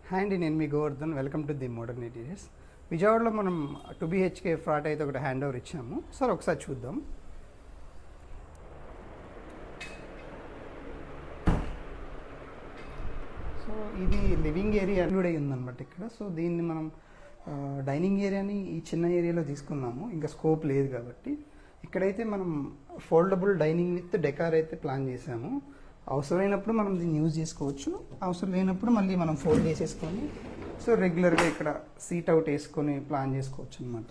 Hi అండి, నేను మీ Govardhan. Welcome to the modern interiors. విజయవాడలో మనం 2 BHK ఫ్లాట్ అయితే ఒకటి హ్యాండ్ ఓవర్ ఇచ్చాము. సార్ ఒకసారి చూద్దాం. సో ఇది లివింగ్ ఏరియా ఇంక్లూడ్ అయ్యి ఉందన్నమాట ఇక్కడ. సో దీన్ని మనం డైనింగ్ ఏరియాని ఈ చిన్న ఏరియాలో తీసుకున్నాము, ఇంకా స్కోప్ లేదు కాబట్టి. ఇక్కడైతే మనం ఫోల్డబుల్ డైనింగ్ విత్ డెకార్ అయితే ప్లాన్ చేసాము. అవసరమైనప్పుడు మనం దీన్ని యూజ్ చేసుకోవచ్చు, అవసరం లేనప్పుడు మళ్ళీ మనం ఫోల్డ్ చేసేసుకొని సో రెగ్యులర్గా ఇక్కడ సీట్ అవుట్ వేసుకొని ప్లాన్ చేసుకోవచ్చు అనమాట.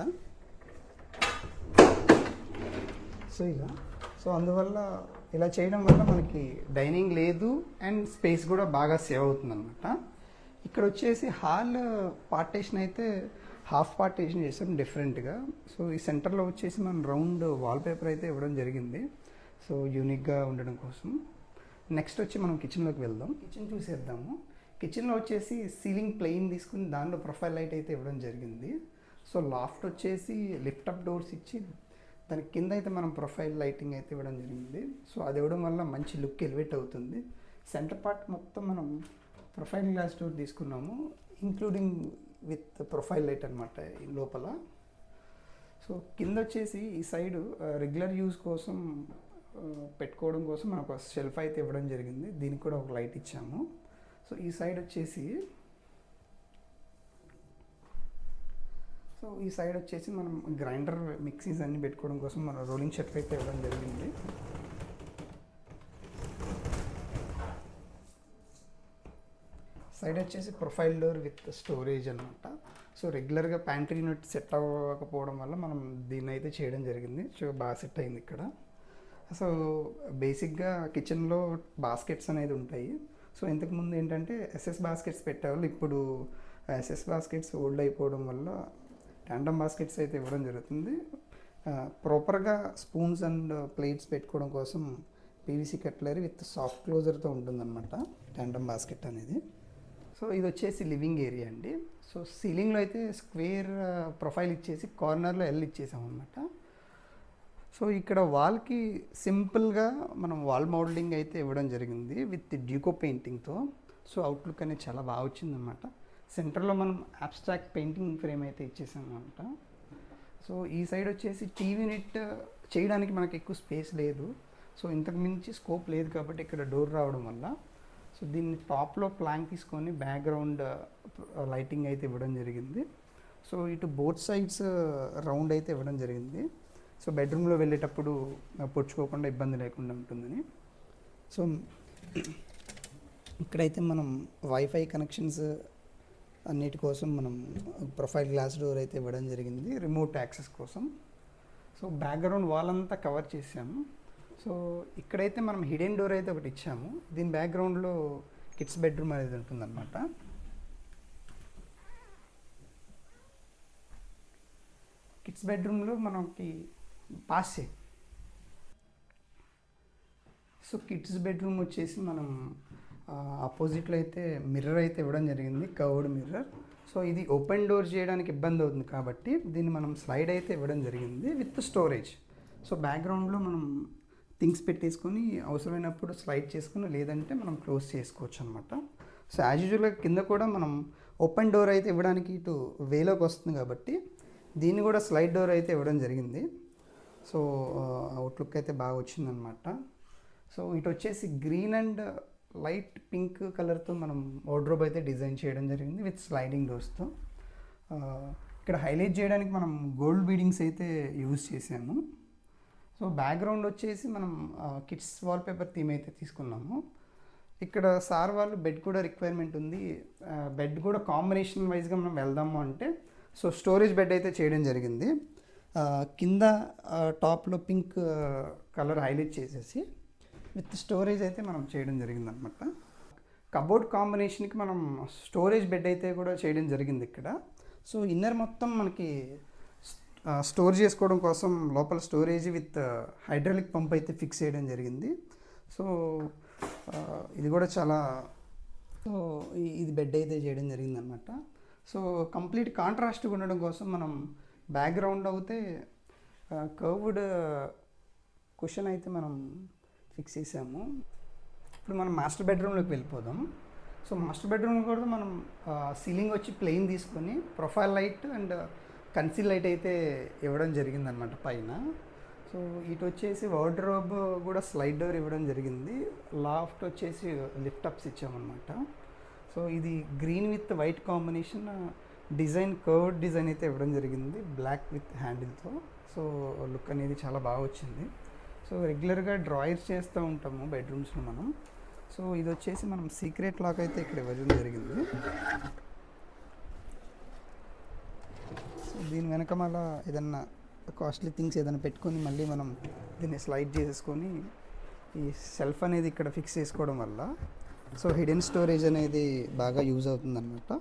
సో అందువల్ల ఇలా చేయడం వల్ల మనకి డైనింగ్ లేదు అండ్ స్పేస్ కూడా బాగా సేవ్ అవుతుంది అనమాట. ఇక్కడ వచ్చేసి హాల్ పార్టేషన్ అయితే హాఫ్ పార్టేషన్ చేసాం డిఫరెంట్గా. సో ఈ సెంటర్లో వచ్చేసి మనం రౌండ్ వాల్ పేపర్ అయితే ఇవ్వడం జరిగింది, సో యూనిక్గా ఉండడం కోసం. నెక్స్ట్ వచ్చి మనం కిచెన్లోకి వెళ్దాం. కిచెన్ చూసేద్దాము. కిచెన్లో వచ్చేసి సీలింగ్ ప్లెయిన్ తీసుకుని దానిలో ప్రొఫైల్ లైట్ అయితే ఇవ్వడం జరిగింది. సో లాఫ్ట్ వచ్చేసి లిఫ్ట్ అప్ డోర్స్ ఇచ్చి దాని కింద అయితే మనం ప్రొఫైల్ లైటింగ్ అయితే ఇవ్వడం జరిగింది. సో అది ఇవ్వడం వల్ల మంచి లుక్ ఎలివేట్ అవుతుంది. సెంటర్ పార్ట్ మొత్తం మనం ప్రొఫైల్ గ్లాస్ డోర్ తీసుకున్నాము, ఇంక్లూడింగ్ విత్ ప్రొఫైల్ లైట్ అనమాట ఈ లోపల. సో కింద వచ్చేసి ఈ సైడు రెగ్యులర్ యూజ్ కోసం పెట్టుకోవడం కోసం మనకు ఒక షెల్ఫ్ అయితే ఇవ్వడం జరిగింది, దీనికి కూడా ఒక లైట్ ఇచ్చాము. సో ఈ సైడ్ వచ్చేసి మనం గ్రైండర్ మిక్సీస్ అన్ని పెట్టుకోవడం కోసం మనం రోలింగ్ షెల్ఫ్ అయితే ఇవ్వడం జరిగింది. సైడ్ వచ్చేసి ప్రొఫైల్ డోర్ విత్ స్టోరేజ్ అనమాట. సో రెగ్యులర్గా ప్యాంట్రీ యూనిట్ సెట్ అవ్వకపోవడం వల్ల మనం దీన్ని అయితే చేయడం జరిగింది. సో బాగా సెట్ అయింది ఇక్కడ. సో బేసిక్గా కిచెన్లో బాస్కెట్స్ అనేది ఉంటాయి. సో ఇంతకుముందు ఏంటంటే ఎస్ఎస్ బాస్కెట్స్ పెట్టేవాళ్ళు, ఇప్పుడు ఎస్ఎస్ బాస్కెట్స్ ఓల్డ్ అయిపోవడం వల్ల ట్యాండమ్ బాస్కెట్స్ అయితే ఇవ్వడం జరుగుతుంది. ప్రాపర్గా స్పూన్స్ అండ్ ప్లేట్స్ పెట్టుకోవడం కోసం పీవీసీ కట్లరీ విత్ సాఫ్ట్ క్లోజర్తో ఉంటుందన్నమాట ట్యాండమ్ బాస్కెట్ అనేది. సో ఇది వచ్చేసి లివింగ్ ఏరియా అండి. సో సీలింగ్లో అయితే స్క్వేర్ ప్రొఫైల్ ఇచ్చేసి కార్నర్లో ఎల్ ఇచ్చేసాం అనమాట. సో ఇక్కడ వాల్కి సింపుల్గా మనం వాల్ మోల్డింగ్ అయితే ఇవ్వడం జరిగింది విత్ డ్యూకో పెయింటింగ్తో. సో అవుట్లుక్ అనేది చాలా బాగా వచ్చిందనమాట. సెంటర్లో మనం అబ్స్ట్రాక్ట్ పెయింటింగ్ ఫ్రేమ్ అయితే ఇచ్చేసాం అనమాట. సో ఈ సైడ్ వచ్చేసి టీవీ యూనిట్ చేయడానికి మనకి ఎక్కువ స్పేస్ లేదు, సో ఇంతకు మించి స్కోప్ లేదు కాబట్టి ఇక్కడ డోర్ రావడం వల్ల సో దీన్ని టాప్లో ప్లాంక్ తీసుకొని బ్యాక్గ్రౌండ్ లైటింగ్ అయితే ఇవ్వడం జరిగింది. సో ఇటు బోత్ సైడ్స్ రౌండ్ అయితే ఇవ్వడం జరిగింది. సో బెడ్రూమ్లో వెళ్ళేటప్పుడు పొడుచుకోకుండా ఇబ్బంది లేకుండా ఉంటుందని. సో ఇక్కడైతే మనం వైఫై కనెక్షన్స్ అన్నిటి కోసం మనం ప్రొఫైల్ గ్లాస్ డోర్ అయితే ఇవ్వడం జరిగింది రిమోట్ యాక్సెస్ కోసం. సో బ్యాక్గ్రౌండ్ వాల్ అంతా కవర్ చేసాము. సో ఇక్కడైతే మనం హిడెన్ డోర్ అయితే ఒకటి ఇచ్చాము, దీని బ్యాక్గ్రౌండ్లో కిడ్స్ బెడ్రూమ్ అనేది ఉంటుందన్నమాట. కిడ్స్ బెడ్రూమ్లో మనకి సో కిడ్స్ బెడ్రూమ్ వచ్చేసి మనం ఆపోజిట్లో అయితే మిర్రర్ అయితే ఇవ్వడం జరిగింది, కర్వ్డ్ మిర్రర్. సో ఇది ఓపెన్ డోర్ చేయడానికి ఇబ్బంది అవుతుంది కాబట్టి దీన్ని మనం స్లైడ్ అయితే ఇవ్వడం జరిగింది విత్ స్టోరేజ్. సో బ్యాక్గ్రౌండ్లో మనం థింగ్స్ పెట్టేసుకొని అవసరమైనప్పుడు స్లైడ్ చేసుకుని లేదంటే మనం క్లోజ్ చేసుకోవచ్చు అనమాట. సో యాజ్ యూజువల్గా కింద కూడా మనం ఓపెన్ డోర్ అయితే ఇవ్వడానికి ఇటు వేలోకి వస్తుంది కాబట్టి దీన్ని కూడా స్లైడ్ డోర్ అయితే ఇవ్వడం జరిగింది. సో అవుట్లుక్ అయితే బాగా వచ్చిందనమాట. సో ఇటు వచ్చేసి గ్రీన్ అండ్ లైట్ పింక్ కలర్తో మనం వార్డ్రోబ్ అయితే డిజైన్ చేయడం జరిగింది విత్ స్లైడింగ్ డోర్స్తో. ఇక్కడ హైలైట్ చేయడానికి మనం గోల్డ్ బీడింగ్స్ అయితే యూజ్ చేసాము. సో బ్యాక్గ్రౌండ్ వచ్చేసి మనం కిడ్స్ వాల్పేపర్ థీమ్ అయితే తీసుకున్నాము. ఇక్కడ సార్ వాళ్ళు బెడ్ కూడా రిక్వైర్మెంట్ ఉంది, బెడ్ కూడా కాంబినేషన్ వైజ్గా మనం వెళ్దాము అంటే సో స్టోరేజ్ బెడ్ అయితే చేయడం జరిగింది. కింద టాప్లో పింక్ కలర్ హైలైట్ చేసేసి విత్ స్టోరేజ్ అయితే మనం చేయడం జరిగిందనమాట. కబోర్డ్ కాంబినేషన్కి మనం స్టోరేజ్ బెడ్ అయితే కూడా చేయడం జరిగింది ఇక్కడ. సో ఇన్నర్ మొత్తం మనకి స్టోర్ చేసుకోవడం కోసం లోపల స్టోరేజ్ విత్ హైడ్రాలిక్ పంప్ అయితే ఫిక్స్ చేయడం జరిగింది. సో ఇది కూడా చాలా ఇది బెడ్ అయితే చేయడం జరిగిందనమాట. సో కంప్లీట్ కాంట్రాస్ట్గా ఉండడం కోసం మనం బ్యాక్గ్రౌండ్ అయితే కర్వ్డ్ కుషన్ అయితే మనం ఫిక్స్ చేసాము. ఇప్పుడు మనం మాస్టర్ బెడ్రూమ్లోకి వెళ్ళిపోదాం. సో మాస్టర్ బెడ్రూమ్ కూడా మనం సీలింగ్ వచ్చి ప్లెయిన్ తీసుకొని profile light and conceal light అయితే ఇవ్వడం జరిగిందనమాట పైన. సో ఇటు వచ్చేసి వార్డ్రోబ్ కూడా స్లైడ్ డోర్ ఇవ్వడం జరిగింది. లాఫ్ట్ వచ్చేసి లిఫ్ట్ అప్స్ ఇచ్చామన్నమాట. సో ఇది green with white combination design, curved design అయితే ఇవ్వడం జరిగింది బ్లాక్ విత్ హ్యాండిల్తో. సో లుక్ అనేది చాలా బాగా వచ్చింది. సో రెగ్యులర్గా డ్రాయర్స్ చేస్తూ ఉంటాము బెడ్రూమ్స్లో మనం. సో ఇది వచ్చేసి మనం సీక్రెట్ లాక్ అయితే ఇక్కడ ఇవ్వడం జరిగింది. సో దీని వెనక మళ్ళీ ఏదన్నా కాస్ట్లీ థింగ్స్ ఏదైనా పెట్టుకొని మళ్ళీ మనం దీన్ని స్లైడ్ చేసేసుకొని ఈ సెల్ఫ్ అనేది ఇక్కడ ఫిక్స్ చేసుకోవడం వల్ల సో హిడెన్ స్టోరేజ్ అనేది బాగా యూజ్ అవుతుందన్నమాట.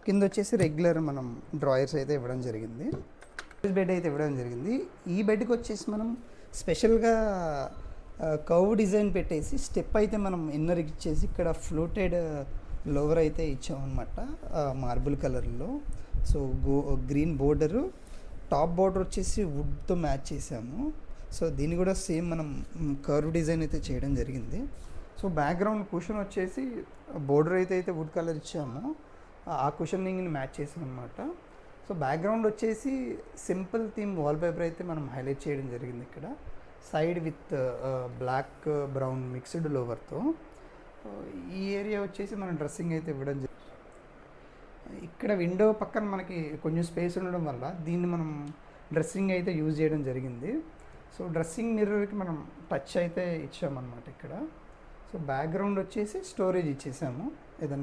కింద వచ్చేసి రెగ్యులర్ మనం డ్రాయర్స్ అయితే ఇవ్వడం జరిగింది. బెడ్ అయితే ఇవ్వడం జరిగింది. ఈ బెడ్కి వచ్చేసి మనం స్పెషల్గా కర్వ్ డిజైన్ పెట్టేసి స్టెప్ అయితే మనం ఇన్నర్ ఇచ్చేసి ఇక్కడ ఫ్లోటెడ్ లోవర్ అయితే ఇచ్చామన్నమాట మార్బుల్ కలర్లో. So green border, top border వచ్చేసి వుడ్తో మ్యాచ్ చేసాము. సో దీన్ని కూడా సేమ్ మనం కర్వ్ డిజైన్ అయితే చేయడం జరిగింది. సో బ్యాక్గ్రౌండ్ కుషన్ వచ్చేసి బోర్డర్ అయితే వుడ్ కలర్ ఇచ్చాము, ఆ కుషనింగ్ని మ్యాచ్ చేసాం అనమాట. సో బ్యాక్గ్రౌండ్ వచ్చేసి సింపుల్ థీమ్ వాల్పేపర్ అయితే మనం హైలైట్ చేయడం జరిగింది ఇక్కడ, side with black brown mixed లోవర్తో. ఈ ఏరియా వచ్చేసి మనం డ్రెస్సింగ్ అయితే ఇవ్వడం జరిగింది. ఇక్కడ విండో పక్కన మనకి కొంచెం స్పేస్ ఉండడం వల్ల దీన్ని మనం డ్రెస్సింగ్ అయితే యూజ్ చేయడం జరిగింది. సో డ్రెస్సింగ్ మిర్రర్కి మనం టచ్ అయితే ఇచ్చామన్నమాట ఇక్కడ. సో బ్యాక్గ్రౌండ్ వచ్చేసి స్టోరేజ్ ఇచ్చేసాము ఏదన్నా